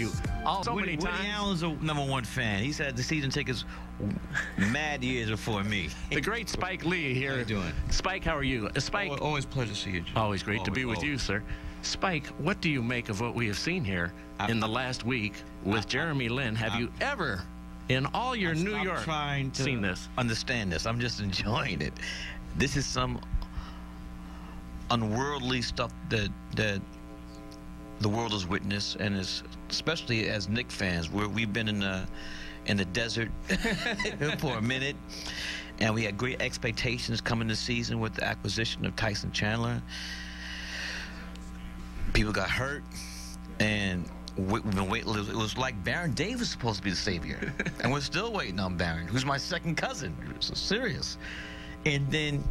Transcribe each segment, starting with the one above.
you so many times. Woody Allen's a #1 fan. He's had the season tickets mad years before me. The great Spike Lee here. How you doing? Spike, how are you? Spike. Always a pleasure to see you, Jim. Always great to be with you, sir. Spike, what do you make of what we have seen here in the last week with Jeremy Lin? Have you ever, in all your New York, seen this? Understand this. I'm just enjoying it. This is some unworldly stuff that the world has witnessed, and is, especially as Knicks fans, where we've been in the desert for a minute, and we had great expectations coming this season with the acquisition of Tyson Chandler. People got hurt, and we've been waiting. It was like Baron Davis was supposed to be the savior, and we're still waiting on Baron, who's my second cousin. So serious. And then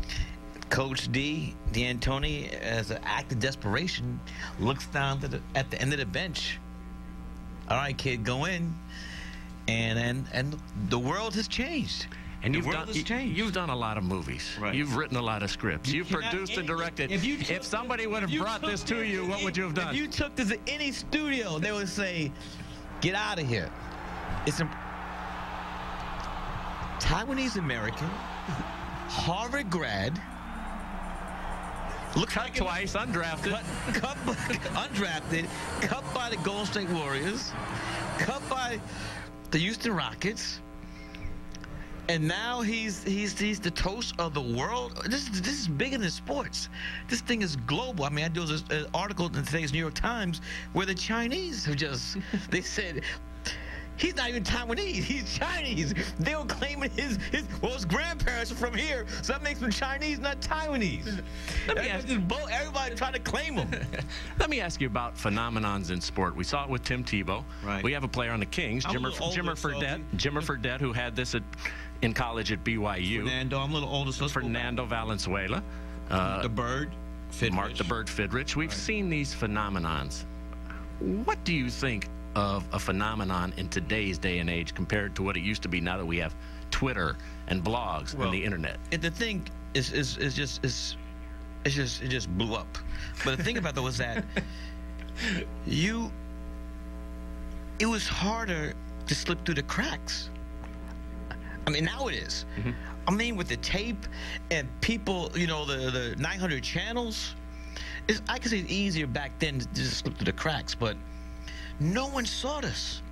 Coach D'Antoni, as an act of desperation, looks down to at the end of the bench. All right, kid, go in. And the world has changed. And you've done a lot of movies. Right. You've written a lot of scripts. You've produced and directed. If somebody would have brought this to you, what would you have done? If you took this to any studio, they would say, "Get out of here." It's a Taiwanese American, Harvard grad. Cut like twice, undrafted. Undrafted, cut by the Golden State Warriors, cut by the Houston Rockets, and now he's the toast of the world. This is bigger than sports. This thing is global. I mean, I do an article in today's New York Times where the Chinese have just they said, he's not even Taiwanese. He's Chinese. They were claiming his grandparents are from here, so that makes him Chinese, not Taiwanese. Everybody trying to claim him. Let me ask you about phenomenons in sport. We saw it with Tim Tebow. Right. We have a player on the Kings, Jimmer Fredette, who had this in college at BYU. Fernando, I'm a little older. So Fernando Valenzuela. The Bird. Fidrich. Mark the Bird Fidrich. We've seen these phenomenons. What do you think of a phenomenon in today's day and age compared to what it used to be now that we have Twitter and blogs and the internet? The thing it just blew up. But the thing about that was that it was harder to slip through the cracks. I mean, now it is. I mean, with the tape and people, you know, the 900 channels, I could say it's easier back then to just slip through the cracks, but no one saw this.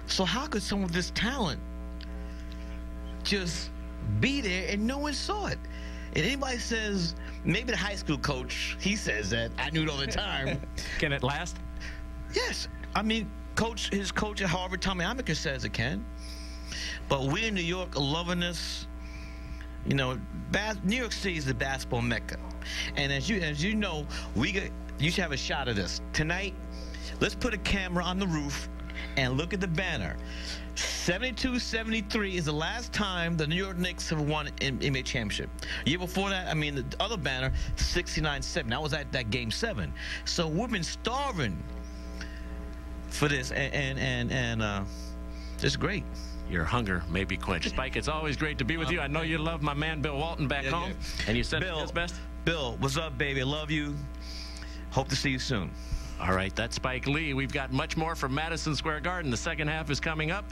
So how could some of this talent just be there and no one saw it? And anybody says, maybe the high school coach, he says that. I knew it all the time. Can it last? Yes. I mean, his coach at Harvard, Tommy Amaker, says it can. But we in New York are loving this. You know, New York City is the basketball mecca. And as you know, you should have a shot of this. Tonight, let's put a camera on the roof and look at the banner. 72-73 is the last time the New York Knicks have won an NBA championship. Year before that, I mean, the other banner, 69-7. That was at that Game 7. So we've been starving for this, and it's great. Your hunger may be quenched. Spike, it's always great to be with you. I know you love my man Bill Walton back home, and you sent his best. Bill, what's up, baby? I love you. Hope to see you soon. All right, that's Spike Lee. We've got much more from Madison Square Garden. The second half is coming up.